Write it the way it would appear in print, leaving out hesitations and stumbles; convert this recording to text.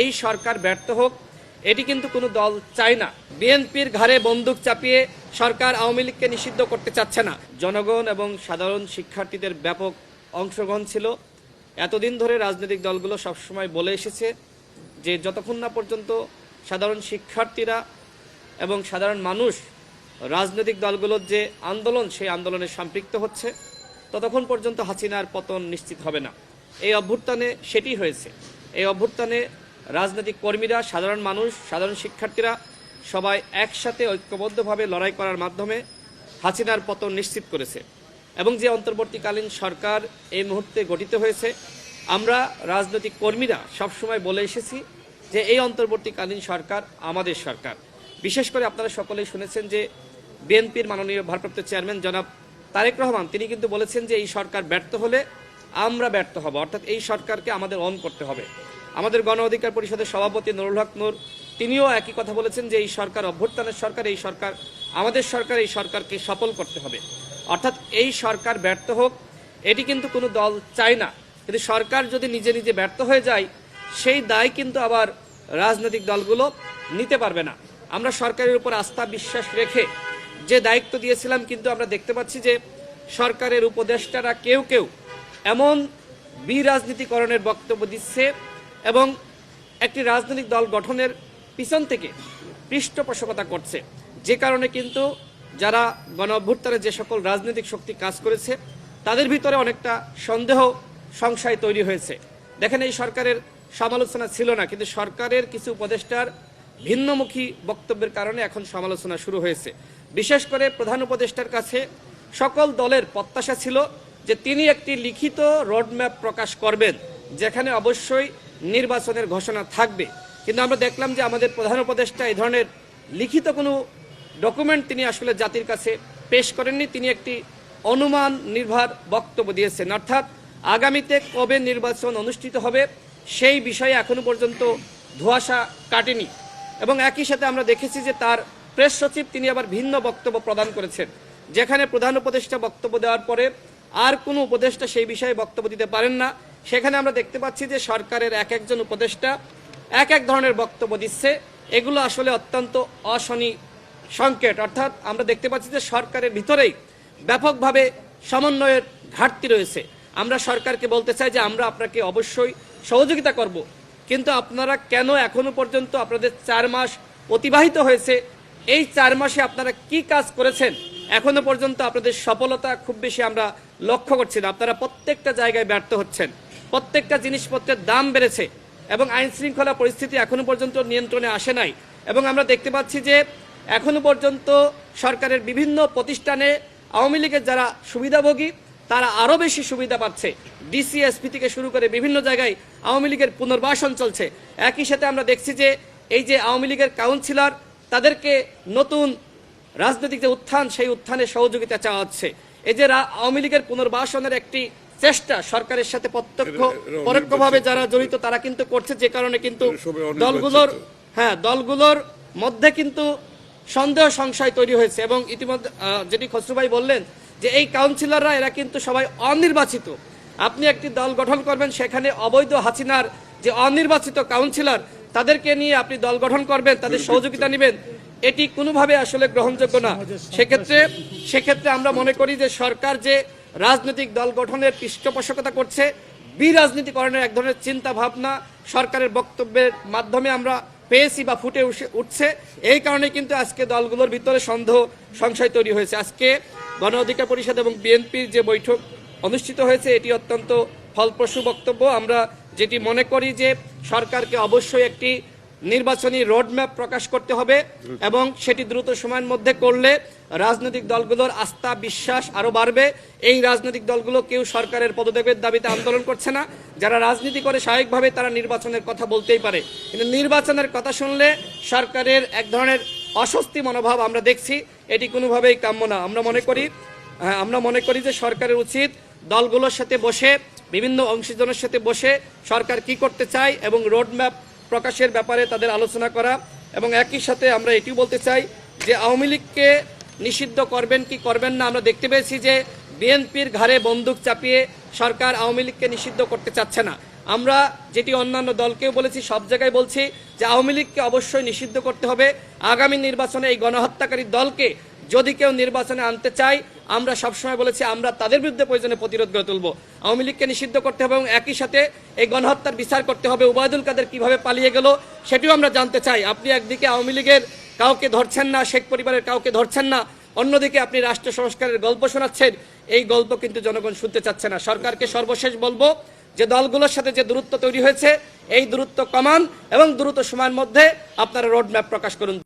এই সরকার ব্যর্থ হোক এটি কিন্তু কোনো দল চায় না। বিএনপির ঘাড়ে বন্দুক চাপিয়ে সরকার আওয়ামী লীগকে নিষিদ্ধ করতে চাচ্ছে না। জনগণ এবং সাধারণ শিক্ষার্থীদের ব্যাপক অংশগ্রহণ ছিল। এতদিন ধরে রাজনৈতিক দলগুলো সবসময় বলে এসেছে যে যতক্ষণ না পর্যন্ত সাধারণ শিক্ষার্থীরা এবং সাধারণ মানুষ রাজনৈতিক দলগুলোর যে আন্দোলন সেই আন্দোলনে সম্পৃক্ত হচ্ছে ততক্ষণ পর্যন্ত হাসিনার পতন নিশ্চিত হবে না। এই অভ্যুত্থানে সেটি হয়েছে। এই অভ্যুত্থানে রাজনৈতিক কর্মীরা, সাধারণ মানুষ, সাধারণ শিক্ষার্থীরা সবাই একসাথে ঐক্যবদ্ধভাবে লড়াই করার মাধ্যমে হাসিনার পতন নিশ্চিত করেছে। এবং যে অন্তর্বর্তীকালীন সরকার এই মুহূর্তে গঠিত হয়েছে, আমরা রাজনৈতিক কর্মীরা সবসময় বলে এসেছি যে এই অন্তর্বর্তীকালীন সরকার আমাদের সরকার। বিশেষ করে আপনারা সকলেই শুনেছেন যে বিএনপির মাননীয় ভারপ্রাপ্ত চেয়ারম্যান জনাব তারেক রহমান তিনি কিন্তু বলেছেন যে এই সরকার ব্যর্থ হলে আমরা ব্যর্থ হব, অর্থাৎ এই সরকারকে আমাদের অন করতে হবে। আমাদের গণ অধিকার পরিষদের সভাপতি নুরুল হক নূর তিনিও একই কথা বলেছেন যে এই সরকার অভ্যুত্থানের সরকার, এই সরকার আমাদের সরকার, এই সরকারকে সফল করতে হবে। অর্থাৎ এই সরকার ব্যর্থ হোক এটি কিন্তু কোনো দল চায় না। কিন্তু সরকার যদি নিজে নিজে ব্যর্থ হয়ে যায় সেই দায় কিন্তু আবার রাজনৈতিক দলগুলো নিতে পারবে না। আমরা সরকারের উপর আস্থা বিশ্বাস রেখে যে দায়িত্ব দিয়েছিলাম, কিন্তু আমরা দেখতে পাচ্ছি যে সরকারের উপদেষ্টারা কেউ কেউ এমন বিরাজনীতিকরণের বক্তব্য দিচ্ছে এবং একটি রাজনৈতিক দল গঠনের পিছন থেকে পৃষ্ঠপোষকতা করছে, যে কারণে কিন্তু যারা গণ অভ্যুত্থানে যে সকল রাজনৈতিক শক্তি কাজ করেছে তাদের ভিতরে অনেকটা সন্দেহ সংশয় তৈরি হয়েছে। দেখেন, এই সরকারের সমালোচনা ছিল না, কিন্তু সরকারের কিছু উপদেষ্টার ভিন্নমুখী বক্তব্যের কারণে এখন সমালোচনা শুরু হয়েছে। বিশেষ করে প্রধান উপদেষ্টার কাছে সকল দলের প্রত্যাশা ছিল যে তিনি একটি লিখিত রোডম্যাপ প্রকাশ করবেন যেখানে অবশ্যই নির্বাচনের ঘোষণা থাকবে। কিন্তু আমরা দেখলাম যে আমাদের প্রধান উপদেষ্টা এই ধরনের লিখিত কোনো ডকুমেন্ট তিনি আসলে জাতির কাছে পেশ করেননি। তিনি একটি অনুমান নির্ভর বক্তব্য দিয়েছেন, অর্থাৎ আগামীতে কবে নির্বাচন অনুষ্ঠিত হবে সেই বিষয়ে এখনো পর্যন্ত ধোঁয়াশা কাটেনি। এবং একই সাথে আমরা দেখেছি যে তার প্রেস সচিব তিনি আবার ভিন্ন বক্তব্য প্রদান করেছেন, যেখানে প্রধান উপদেষ্টা বক্তব্য দেওয়ার পরে আর কোনো উপদেষ্টা সেই বিষয়ে বক্তব্য দিতে পারেন না। সেখানে আমরা দেখতে পাচ্ছি যে সরকারের এক একজন উপদেষ্টা এক এক ধরনের বক্তব্য দিচ্ছে। এগুলো আসলে অত্যন্ত অশনি সংকেত। অর্থাৎ আমরা দেখতে পাচ্ছি যে সরকারের ভিতরেই ব্যাপকভাবে সমন্বয়ের ঘাটতি রয়েছে। আমরা সরকারকে বলতে চাই যে আমরা আপনাকে অবশ্যই সহযোগিতা করব, কিন্তু আপনারা কেন এখনো পর্যন্ত, আপনাদের 4 মাস অতিবাহিত হয়েছে, এই 4 মাসে আপনারা কি কাজ করেছেন এখনো পর্যন্ত আপনাদের সফলতা খুব বেশি আমরা লক্ষ্য করছি না। আপনারা প্রত্যেকটা জায়গায় ব্যর্থ হচ্ছেন, প্রত্যেকটা জিনিসপত্রের দাম বেড়েছে এবং আইন শৃঙ্খলা পরিস্থিতি এখনো পর্যন্ত নিয়ন্ত্রণে আসে নাই। এবং আমরা দেখতে পাচ্ছি যে এখনো পর্যন্ত সরকারের বিভিন্ন প্রতিষ্ঠানে আওয়ামী লীগের যারা সুবিধাভোগী তারা আরও বেশি সুবিধা পাচ্ছে। ডিসিএসপি থেকে শুরু করে বিভিন্ন জায়গায় আওয়ামী লীগের পুনর্বাসন চলছে। একই সাথে আমরা দেখছি যে এই যে আওয়ামী লীগের কাউন্সিলর তাদেরকে নতুন রাজনৈতিক যে উত্থান সেই উত্থানে সহযোগিতা চাওয়া হচ্ছে। এই যে আওয়ামী লীগের পুনর্বাসনের একটি চেষ্টা সরকারের সাথে প্রত্যক্ষ পরোক্ষভাবে যারা জড়িত তারা কিন্তু করছে, যে কারণে কিন্তু দলগুলোর মধ্যে কিন্তু সন্দেহ সংশয় তৈরি হয়েছে। এবং ইতিমধ্যে যেটি খসরু ভাই বললেন যে এই কাউন্সিলররা এরা কিন্তু সবাই অনির্বাচিত। আপনি একটি দল গঠন করবেন, সেখানে অবৈধ হাসিনার যে অনির্বাচিত কাউন্সিলর তাদেরকে নিয়ে আপনি দল গঠন করবেন, তাদের সহযোগিতা নেবেন, এটি কোনোভাবে আসলে গ্রহণযোগ্য না। সেক্ষেত্রে আমরা মনে করি যে সরকার যে রাজনৈতিক দল গঠনের পৃষ্ঠপোষকতা করছে, বিরাজনীতিকরণের এক ধরনের চিন্তা ভাবনা সরকারের বক্তব্যের মাধ্যমে আমরা পেয়েছি বা ফুটে উঠছে। এই কারণে কিন্তু আজকে দলগুলোর ভিতরে সন্দেহ সংশয় তৈরি হয়েছে। আজকে গণ অধিকার পরিষদ এবং বিএনপির যে বৈঠক অনুষ্ঠিত হয়েছে এটি অত্যন্ত ফলপ্রসূ বক্তব্য। আমরা যেটি মনে করি যে সরকারকে অবশ্যই একটি নির্বাচনী রোডম্যাপ প্রকাশ করতে হবে এবং সেটি দ্রুত সময়ের মধ্যে করলে রাজনৈতিক দলগুলোর আস্থা বিশ্বাস আরও বাড়বে। এই রাজনৈতিক দলগুলো কেউ সরকারের পদত্যাগের দাবিতে আন্দোলন করছে না। যারা রাজনীতি করে স্বাভাবিকভাবে তারা নির্বাচনের কথা বলতেই পারে, কিন্তু নির্বাচনের কথা শুনলে সরকারের এক ধরনের অস্বস্তি মনোভাব আমরা দেখছি, এটি কোনোভাবেই কাম্য না। আমরা মনে করি যে সরকারের উচিত দলগুলোর সাথে বসে, বিভিন্ন অংশীজনের সাথে বসে সরকার কি করতে চায় এবং রোডম্যাপ প্রকাশের ব্যাপারে তাদের আলোচনা করা। এবং একই সাথে আমরা এটিও বলতে চাই যে আওয়ামী লীগকে নিষিদ্ধ করবেন কি করবেন না, আমরা দেখতে পেয়েছি যে বিএনপির ঘাড়ে বন্দুক চাপিয়ে সরকার আওয়ামী লীগকে নিষিদ্ধ করতে চাচ্ছে না। আমরা যেটি অন্যান্য দলকেও বলেছি, সব জায়গায় বলছি যে আওয়ামী লীগকে অবশ্যই নিষিদ্ধ করতে হবে। আগামী নির্বাচনে এই গণহত্যাকারী দলকে যদি কেউ নির্বাচনে আনতে চায়, আমরা সবসময় বলেছি আমরা তাদের বিরুদ্ধে প্রয়োজনে প্রতিরোধ গড়ে তুলব। আওয়ামী লীগকে নিষিদ্ধ করতে হবে এবং একই সাথে এই গণহত্যার বিচার করতে হবে। ওবায়দুল কাদের কিভাবে পালিয়ে গেল সেটিও আমরা জানতে চাই। আপনি একদিকে আওয়ামী লীগের কাউকে ধরছেন না, শেখ পরিবারের কাউকে ধরছেন না, অন্যদিকে আপনি রাষ্ট্র সংস্কারের গল্প শোনাচ্ছেন। এই গল্প কিন্তু জনগণ শুনতে চাচ্ছে না। সরকারকে সর্বশেষ বলবো যে দলগুলোর সাথে যে দূরত্ব তৈরি হয়েছে, এই দূরত্ব কমান এবং দ্রুত সময়ের মধ্যে আপনারা রোড ম্যাপ প্রকাশ করুন।